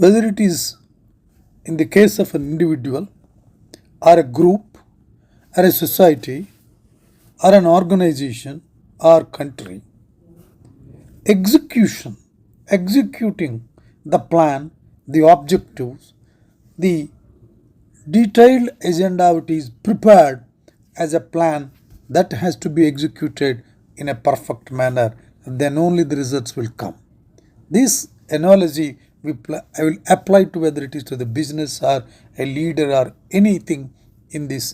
whether it is in the case of an individual or a group or a society or an organization or country. Executing the plan, the objectives, the detailed agenda which is prepared as a plan that has to be executed in a perfect manner, then only the results will come. This analogy I will apply to whether it is to the business or a leader or anything in this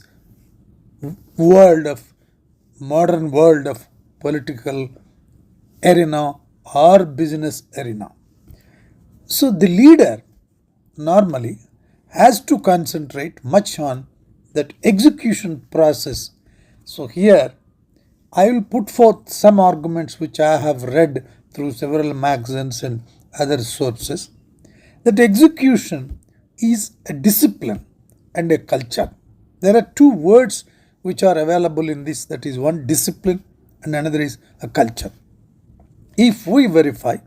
modern world of political arena or business arena. So the leader normally has to concentrate much on that execution process. So here I will put forth some arguments which I have read through several magazines and other sources, that execution is a discipline and a culture. There are two words which are available in this, that is one discipline and another is a culture. If we verify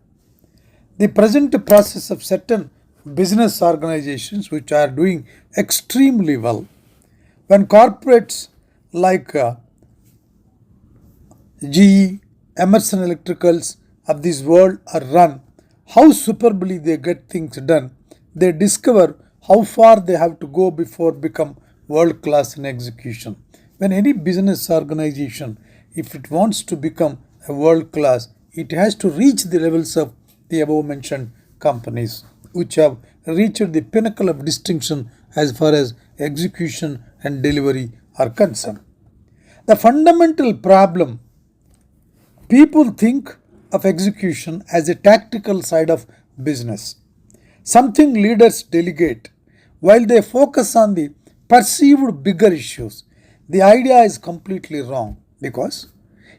the present process of certain business organizations which are doing extremely well, when corporates like GE, Emerson Electricals of this world are run, how superbly they get things done, they discover how far they have to go before become world class in execution. When any business organization, if it wants to become a world class, it has to reach the levels of the above mentioned companies which have reached the pinnacle of distinction as far as execution and delivery are concerned. The fundamental problem, people think of execution as a tactical side of business, something leaders delegate while they focus on the perceived bigger issues. The idea is completely wrong, because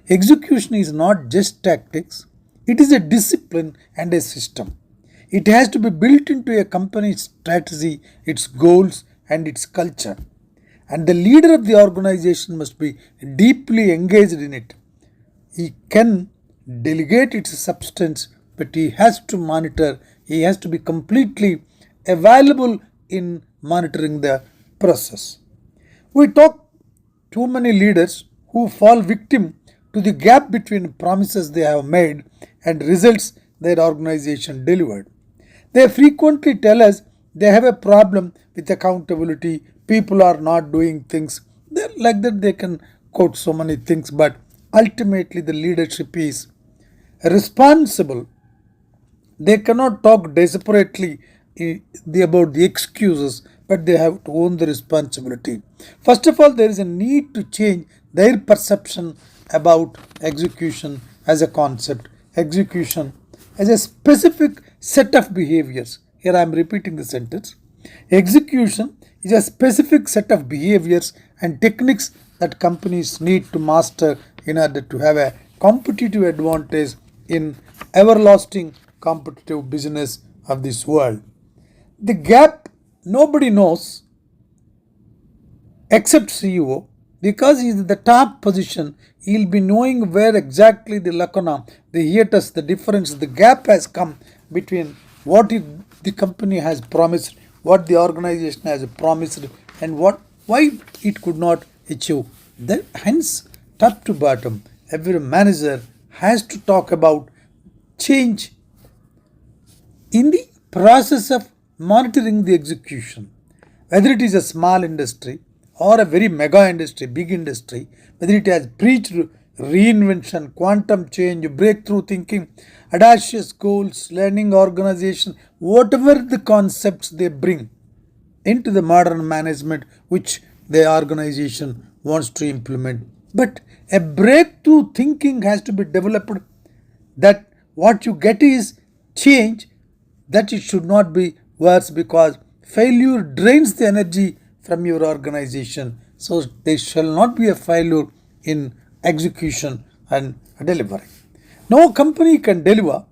execution is not just tactics, it is a discipline and a system. It has to be built into a company's strategy, its goals and its culture. And the leader of the organization must be deeply engaged in it. He can delegate its substance, but he has to monitor, he has to be completely available in monitoring the process. We talk too many leaders who fall victim to the gap between promises they have made and results their organization delivered. They frequently tell us they have a problem with accountability, people are not doing things. Like that they can quote so many things, but ultimately the leadership is responsible. They cannot talk desperately about the excuses, but they have to own the responsibility. First of all, there is a need to change their perception about execution as a concept, execution as a specific set of behaviors. Here I am repeating the sentence. Execution is a specific set of behaviors and techniques that companies need to master in order to have a competitive advantage in everlasting competitive business of this world. The gap nobody knows except CEO, because he is in the top position. He will be knowing where exactly the lacuna, the hiatus, the difference, the gap has come between what the company has promised, what the organization has promised, and why it could not achieve. Hence, top to bottom, every manager has to talk about change in the process of monitoring the execution. Whether it is a small industry or a very mega industry, big industry, whether it has preached reinvention, quantum change, breakthrough thinking, audacious goals, learning organization, whatever the concepts they bring into the modern management which the organization wants to implement. But a breakthrough thinking has to be developed, that what you get is change, that it should not be worse, because failure drains the energy from your organization. So there shall not be a failure in execution and delivery. No company can deliver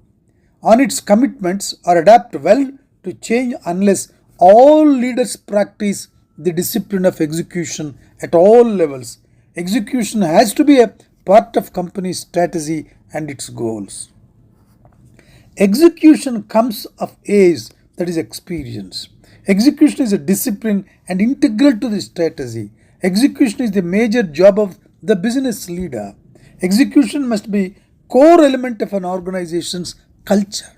on its commitments or adapt well to change unless all leaders practice the discipline of execution at all levels. Execution has to be a part of company's strategy and its goals. Execution comes of age that is experience. Execution is a discipline and integral to the strategy. Execution is the major job of the business leader. Execution must be core element of an organization's culture.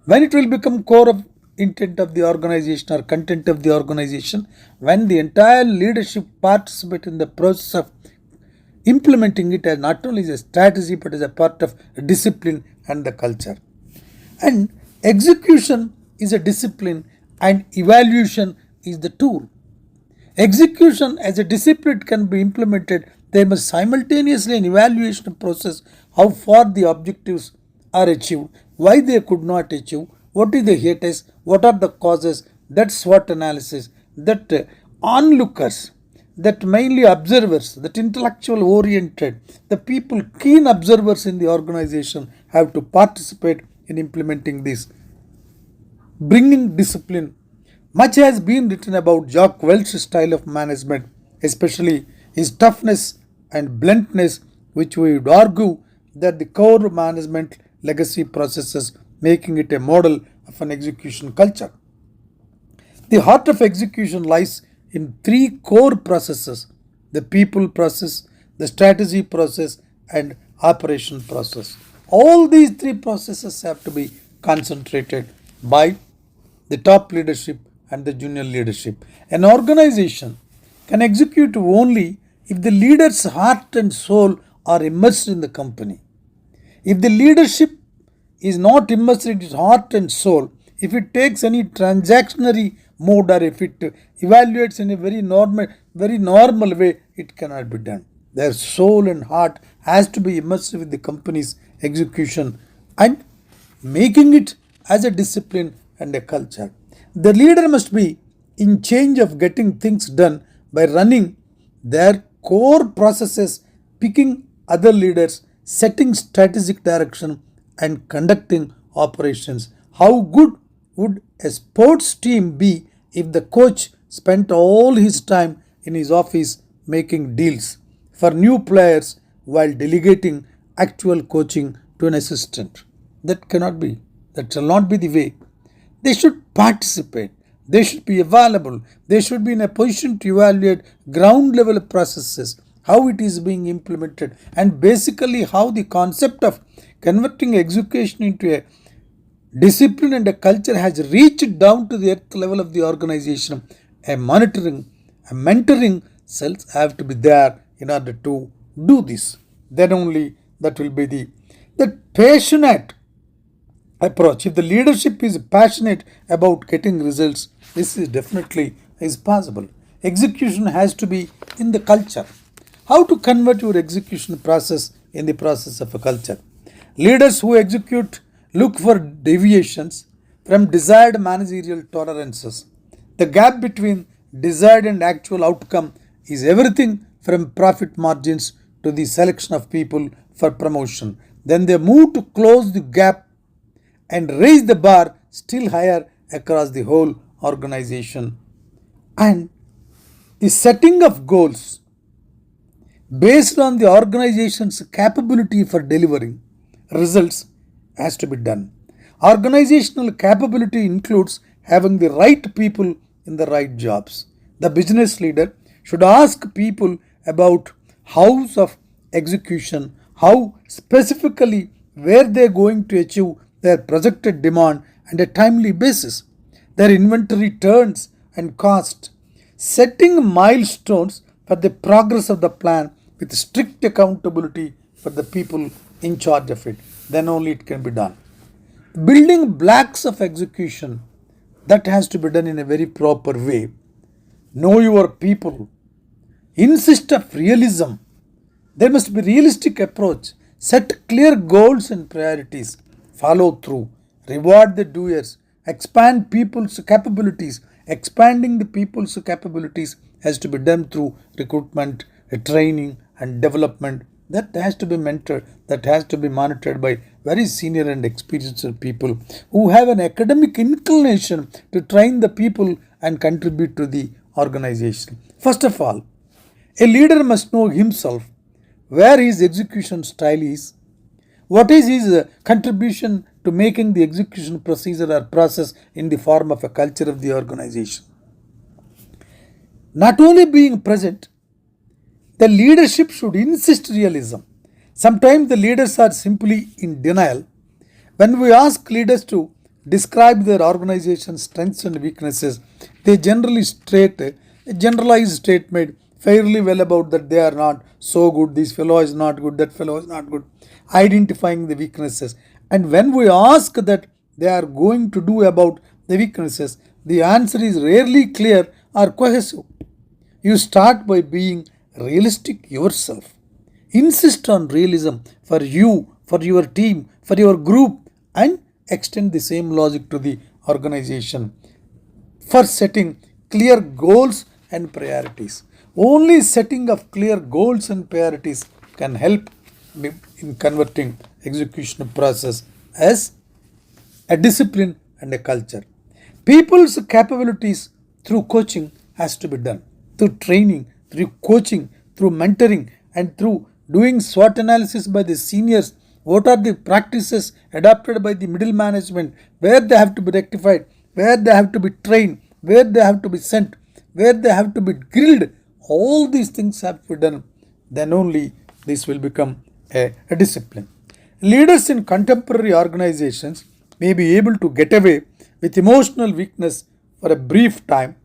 When it will become core of intent of the organization or content of the organization, when the entire leadership participate in the process of implementing it as not only as a strategy but as a part of discipline and the culture. And execution is a discipline and evaluation is the tool. Execution as a discipline can be implemented. There must simultaneously an evaluation process how far the objectives are achieved, why they could not achieve, what is the haters, what are the causes, that SWOT analysis, that onlookers, that mainly observers, that intellectual oriented, the people, keen observers in the organization have to participate in implementing this. Bringing discipline. Much has been written about Jack Welch's style of management, especially his toughness and bluntness, which we would argue that the core management legacy processes, making it a model of an execution culture. The heart of execution lies in three core processes: the people process, the strategy process, and operation process. All these three processes have to be concentrated by the top leadership and the junior leadership. An organization can execute only if the leader's heart and soul are immersed in the company. If the leadership is not immersed in its heart and soul, if it takes any transactionary mode or if it evaluates in a very normal way, it cannot be done. Their soul and heart has to be immersed with the company's execution and making it as a discipline and a culture. The leader must be in charge of getting things done by running their core processes, picking other leaders, setting strategic direction, and conducting operations. How good would a sports team be if the coach spent all his time in his office making deals for new players while delegating actual coaching to an assistant? That cannot be. That shall not be the way. They should participate. They should be available. They should be in a position to evaluate ground level processes, how it is being implemented, and basically how the concept of converting education into a discipline and a culture has reached down to the earth level of the organization. A monitoring, a mentoring cells have to be there in order to do this. Then only that will be the passionate approach. If the leadership is passionate about getting results, this is definitely is possible. Execution has to be in the culture. How to convert your execution process in the process of a culture? Leaders who execute look for deviations from desired managerial tolerances. The gap between desired and actual outcome is everything from profit margins to the selection of people for promotion. Then they move to close the gap and raise the bar still higher across the whole organization. And the setting of goals based on the organization's capability for delivering results has to be done. Organizational capability includes having the right people in the right jobs. The business leader should ask people about hows of execution, how specifically where they are going to achieve their projected demand and a timely basis, their inventory turns and cost, setting milestones for the progress of the plan with strict accountability for the people in charge of it. Then only it can be done. Building blocks of execution, that has to be done in a very proper way. Know your people. Insist of realism. There must be realistic approach. Set clear goals and priorities. Follow through. Reward the doers. Expand people's capabilities. Expanding the people's capabilities has to be done through recruitment, training, and development. That has to be mentored. That has to be monitored by very senior and experienced people who have an academic inclination to train the people and contribute to the organization. First of all, a leader must know himself, where his execution style is, what is his contribution to making the execution procedure or process in the form of a culture of the organization. Not only being present, the leadership should insist realism. Sometimes the leaders are simply in denial. When we ask leaders to describe their organization's strengths and weaknesses, they generally state a generalized statement fairly well about that they are not so good, this fellow is not good, that fellow is not good, identifying the weaknesses. And when we ask that they are going to do about the weaknesses, the answer is rarely clear or cohesive. You start by being realistic yourself. Insist on realism for you, for your team, for your group, and extend the same logic to the organization for setting clear goals and priorities. Only setting of clear goals and priorities can help in converting execution process as a discipline and a culture. People's capabilities through coaching has to be done, through training, through coaching, through mentoring, and through doing SWOT analysis by the seniors. What are the practices adopted by the middle management, where they have to be rectified, where they have to be trained, where they have to be sent, where they have to be grilled. All these things have to be done. Then only this will become a discipline. Leaders in contemporary organizations may be able to get away with emotional weakness for a brief time,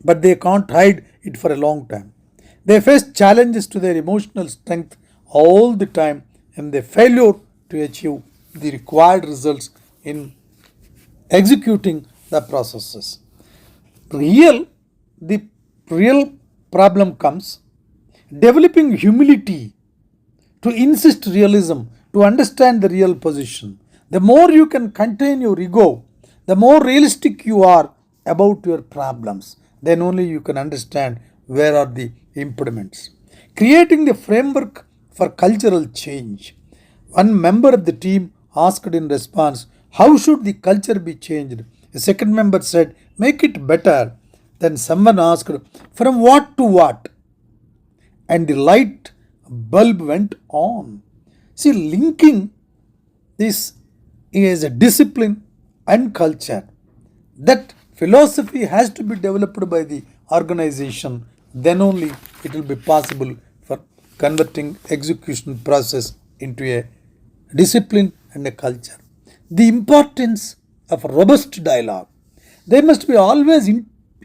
but they can't hide it for a long time. They face challenges to their emotional strength all the time, and they failure to achieve the required results in executing the processes. The real problem comes developing humility to insist realism, to understand the real position. The more you can contain your ego, the more realistic you are about your problems. Then only you can understand where are the impediments. Creating the framework for cultural change. One member of the team asked in response, how should the culture be changed? A second member said, make it better. Then someone asked, from what to what? And the light bulb went on. See, linking this is a discipline and culture. That philosophy has to be developed by the organization. Then only it will be possible for converting execution process into a discipline and a culture. The importance of robust dialogue. There must be always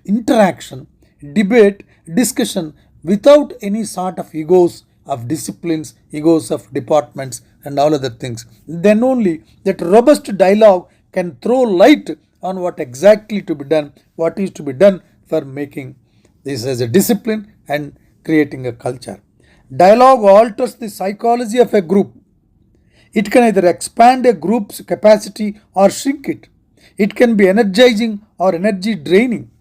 interaction, debate, discussion without any sort of egos of disciplines, egos of departments and all other things. Then only that robust dialogue can throw light on what exactly to be done, what is to be done for making this as a discipline and creating a culture. Dialogue alters the psychology of a group. It can either expand a group's capacity or shrink it. It can be energizing or energy draining.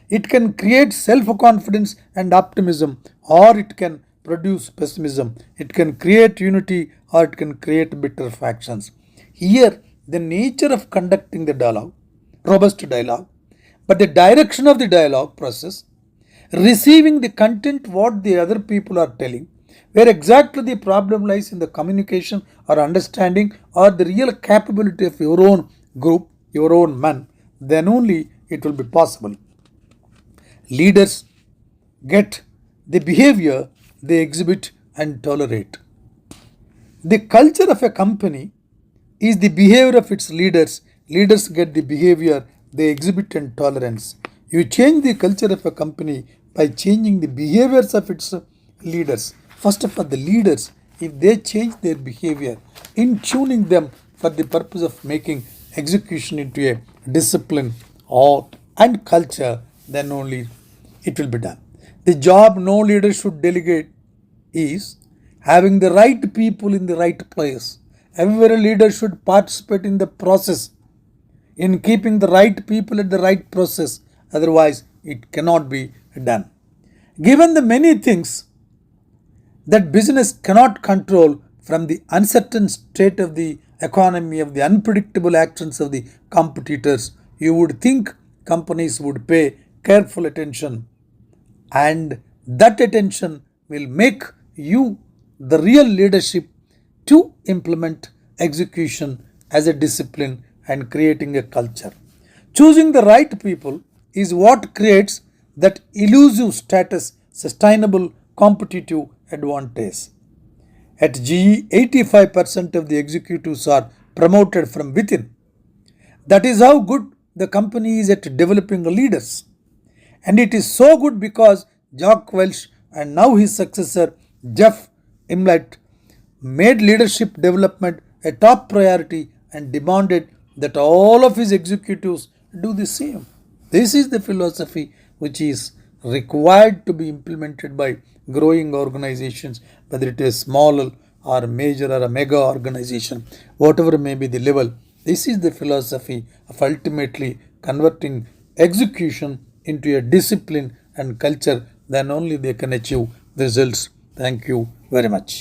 It can create self-confidence and optimism, or it can produce pessimism. It can create unity, or it can create bitter factions. Here, the nature of conducting the dialogue, robust dialogue, but the direction of the dialogue process, receiving the content what the other people are telling, where exactly the problem lies in the communication or understanding or the real capability of your own group, your own man, then only it will be possible. Leaders get the behavior they exhibit and tolerate. The culture of a company is the behavior of its leaders. Leaders get the behavior they exhibit and tolerance. You change the culture of a company by changing the behaviors of its leaders. First of all, the leaders, if they change their behavior in tuning them for the purpose of making execution into a discipline or and culture, then only it will be done. The job no leader should delegate is having the right people in the right place. Every leader should participate in the process in keeping the right people at the right process. Otherwise, it cannot be done. Given the many things that business cannot control, from the uncertain state of the economy, of the unpredictable actions of the competitors, you would think companies would pay careful attention, and that attention will make you the real leadership to implement execution as a discipline and creating a culture. Choosing the right people is what creates that elusive status, sustainable competitive advantage. At GE, 85% of the executives are promoted from within. That is how good the company is at developing leaders. And it is so good because Jack Welch and now his successor Jeff Immelt made leadership development a top priority and demanded that all of his executives do the same. This is the philosophy which is required to be implemented by growing organizations, whether it is small or major or a mega organization, whatever may be the level. This is the philosophy of ultimately converting execution into a discipline and culture. Then only they can achieve results. Thank you very much.